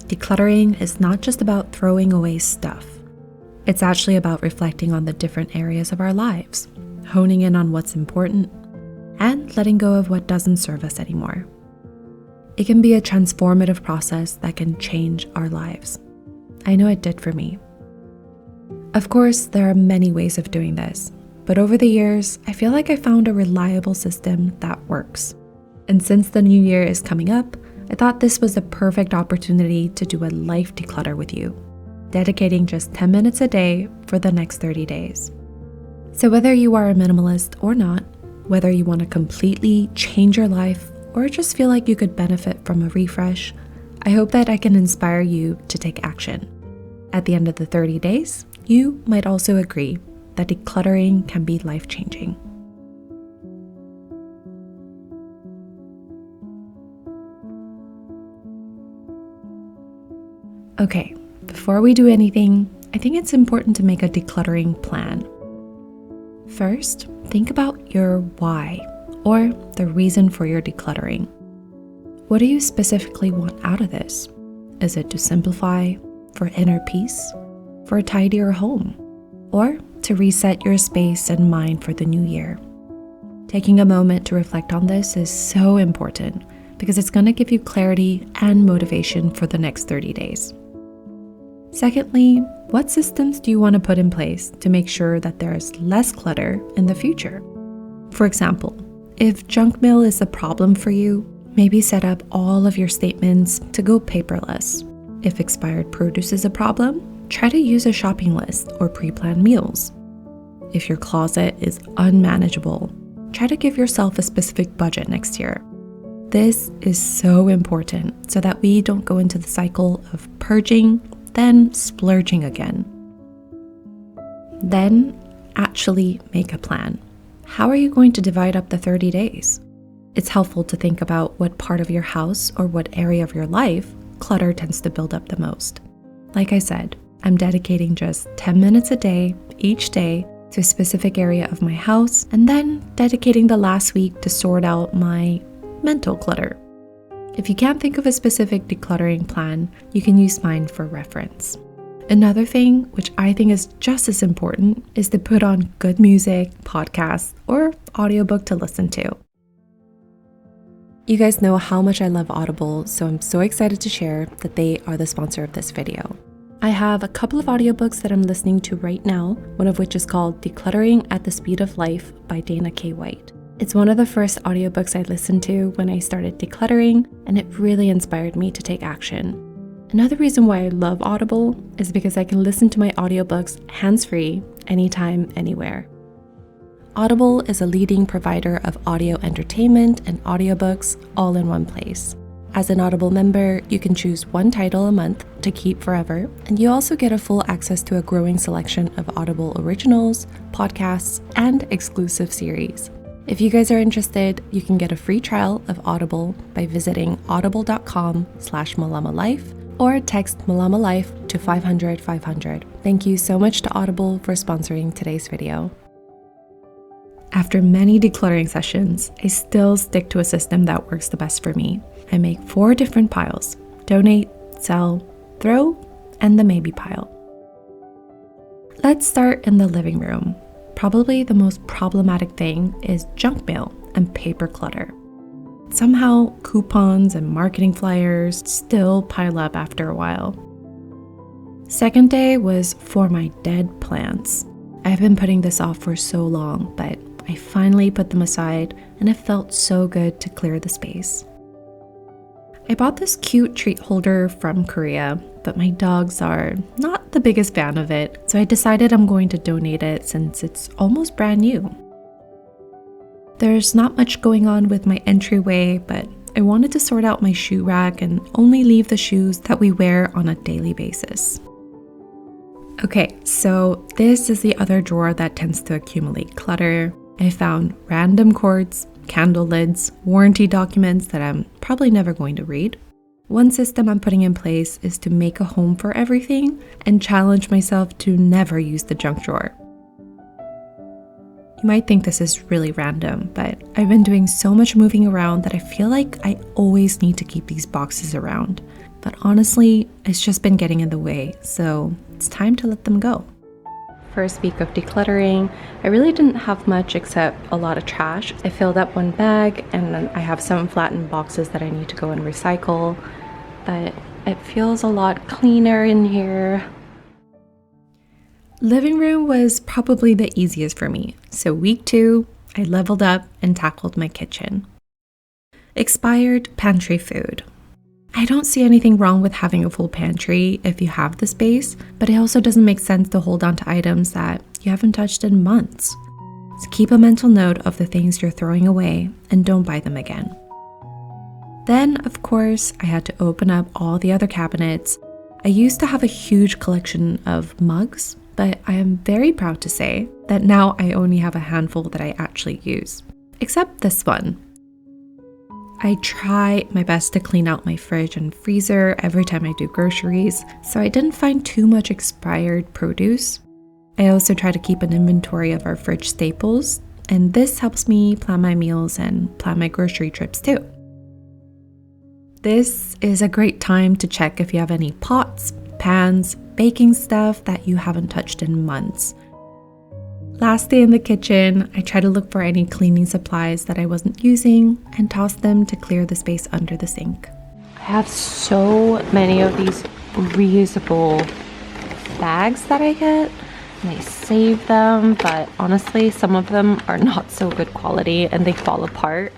Decluttering is not just about throwing away stuff. It's actually about reflecting on the different areas of our lives, honing in on what's important, and letting go of what doesn't serve us anymore. It can be a transformative process that can change our lives. I know it did for me. Of course, there are many ways of doing this, but over the years, I feel like I found a reliable system that works. And since the new year is coming up, I thought this was a perfect opportunity to do a life declutter with you, dedicating just 10 minutes a day for the next 30 days. So whether you are a minimalist or not, whether you want to completely change your life or just feel like you could benefit from a refresh, I hope that I can inspire you to take action. At the end of the 30 days, you might also agree that decluttering can be life-changing. Okay, before we do anything, I think it's important to make a decluttering plan. First, think about your why, or the reason for your decluttering. What do you specifically want out of this? Is it to simplify, for inner peace, for a tidier home, or to reset your space and mind for the new year? Taking a moment to reflect on this is so important because it's going to give you clarity and motivation for the next 30 days. Secondly, what systems do you want to put in place to make sure that there is less clutter in the future? For example, if junk mail is a problem for you, maybe set up all of your statements to go paperless. If expired produce is a problem, try to use a shopping list or pre-planned meals. If your closet is unmanageable, try to give yourself a specific budget next year. This is so important so that we don't go into the cycle of purging, then splurging again. Then actually make a plan. How are you going to divide up the 30 days? It's helpful to think about what part of your house or what area of your life clutter tends to build up the most. Like I said, I'm dedicating just 10 minutes a day, each day, to a specific area of my house, and then dedicating the last week to sort out my mental clutter. If you can't think of a specific decluttering plan, you can use mine for reference. Another thing, which I think is just as important, is to put on good music, podcasts, or audiobook to listen to. You guys know how much I love Audible, so I'm so excited to share that they are the sponsor of this video. I have a couple of audiobooks that I'm listening to right now, one of which is called Decluttering at the Speed of Life by Dana K. White. It's one of the first audiobooks I listened to when I started decluttering, and it really inspired me to take action. Another reason why I love Audible is because I can listen to my audiobooks hands-free, anytime, anywhere. Audible is a leading provider of audio entertainment and audiobooks all in one place. As an Audible member, you can choose one title a month to keep forever, and you also get a full access to a growing selection of Audible originals, podcasts, and exclusive series. If you guys are interested, you can get a free trial of Audible by visiting audible.com/MalamaLife or text MalamaLife to 500-500. Thank you so much to Audible for sponsoring today's video. After many decluttering sessions, I still stick to a system that works the best for me. I make 4 different piles: donate, sell, throw, and the maybe pile. Let's start in the living room. Probably the most problematic thing is junk mail and paper clutter. Somehow, coupons and marketing flyers still pile up after a while. Second day was for my dead plants. I've been putting this off for so long, but I finally put them aside, and it felt so good to clear the space. I bought this cute treat holder from Korea, but my dogs are not the biggest fan of it, so I decided I'm going to donate it since it's almost brand new. There's not much going on with my entryway, but I wanted to sort out my shoe rack and only leave the shoes that we wear on a daily basis. Okay, so this is the other drawer that tends to accumulate clutter. I found random cords, candle lids, warranty documents that I'm probably never going to read. One system I'm putting in place is to make a home for everything and challenge myself to never use the junk drawer. You might think this is really random, but I've been doing so much moving around that I feel like I always need to keep these boxes around. But honestly, it's just been getting in the way, so it's time to let them go. First week of decluttering, I really didn't have much except a lot of trash. I filled up one bag and then I have some flattened boxes that I need to go and recycle, but it feels a lot cleaner in here. Living room was probably the easiest for me, so week 2, I leveled up and tackled my kitchen. Expired pantry food. I don't see anything wrong with having a full pantry if you have the space, but it also doesn't make sense to hold on to items that you haven't touched in months. So keep a mental note of the things you're throwing away and don't buy them again. Then, of course, I had to open up all the other cabinets. I used to have a huge collection of mugs, but I am very proud to say that now I only have a handful that I actually use, except this one. I try my best to clean out my fridge and freezer every time I do groceries, so I didn't find too much expired produce. I also try to keep an inventory of our fridge staples, and this helps me plan my meals and plan my grocery trips too. This is a great time to check if you have any pots, pans, baking stuff that you haven't touched in months. Last day in the kitchen, I try to look for any cleaning supplies that I wasn't using and toss them to clear the space under the sink. I have so many of these reusable bags that I get, and I save them, but honestly, some of them are not so good quality and they fall apart.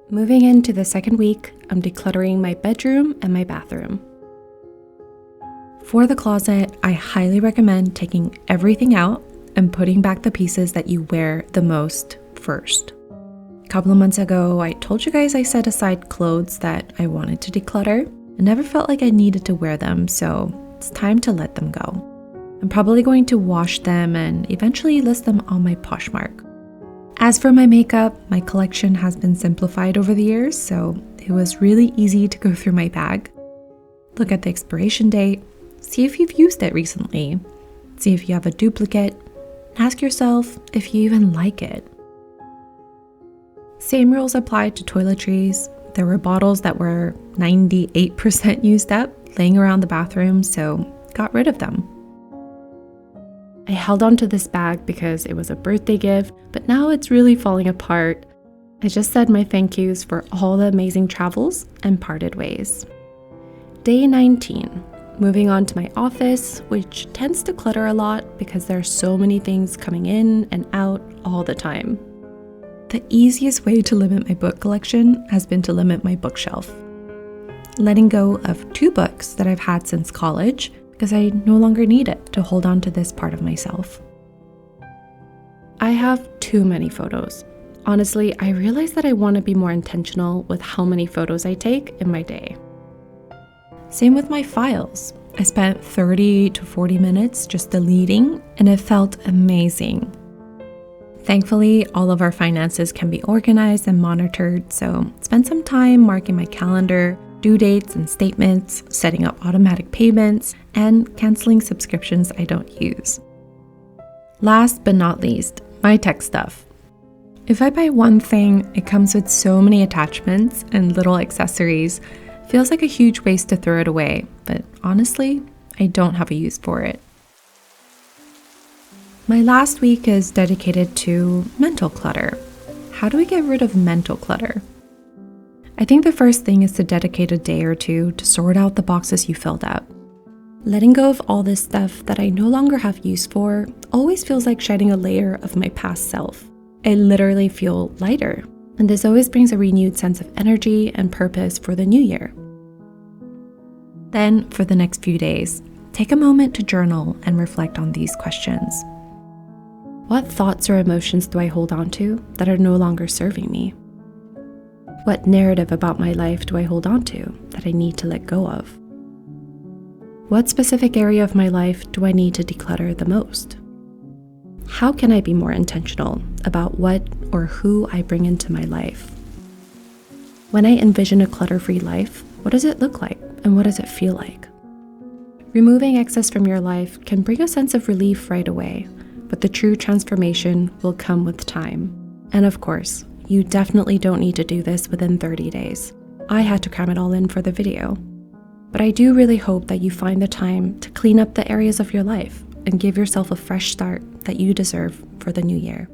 Moving into the second week, I'm decluttering my bedroom and my bathroom. For the closet, I highly recommend taking everything out and putting back the pieces that you wear the most first. A couple of months ago, I told you guys I set aside clothes that I wanted to declutter. I never felt like I needed to wear them, so it's time to let them go. I'm probably going to wash them and eventually list them on my Poshmark. As for my makeup, my collection has been simplified over the years, so it was really easy to go through my bag, look at the expiration date, see if you've used it recently, see if you have a duplicate, and ask yourself if you even like it. Same rules apply to toiletries. There were bottles that were 98% used up laying around the bathroom, so got rid of them. I held on to this bag because it was a birthday gift, but now it's really falling apart. I just said my thank yous for all the amazing travels and parted ways. Day 19. Moving on to my office, which tends to clutter a lot because there are so many things coming in and out all the time. The easiest way to limit my book collection has been to limit my bookshelf. Letting go of 2 books that I've had since college because I no longer need it to hold on to this part of myself. I have too many photos. Honestly, I realize that I want to be more intentional with how many photos I take in my day. Same with my files. I spent 30 to 40 minutes just deleting, and it felt amazing. Thankfully, all of our finances can be organized and monitored, so spend some time marking my calendar, due dates and statements, setting up automatic payments, and canceling subscriptions I don't use. Last but not least, my tech stuff. If I buy one thing, it comes with so many attachments and little accessories. Feels like a huge waste to throw it away, but honestly, I don't have a use for it. My last week is dedicated to mental clutter. How do we get rid of mental clutter? I think the first thing is to dedicate a day or two to sort out the boxes you filled up. Letting go of all this stuff that I no longer have use for always feels like shedding a layer of my past self. I literally feel lighter, and this always brings a renewed sense of energy and purpose for the new year. Then, for the next few days, take a moment to journal and reflect on these questions. What thoughts or emotions do I hold on to that are no longer serving me? What narrative about my life do I hold on to that I need to let go of? What specific area of my life do I need to declutter the most? How can I be more intentional about what or who I bring into my life? When I envision a clutter-free life, what does it look like and what does it feel like? Removing excess from your life can bring a sense of relief right away, but the true transformation will come with time. And of course, you definitely don't need to do this within 30 days. I had to cram it all in for the video. But I do really hope that you find the time to clean up the areas of your life and give yourself a fresh start that you deserve for the new year.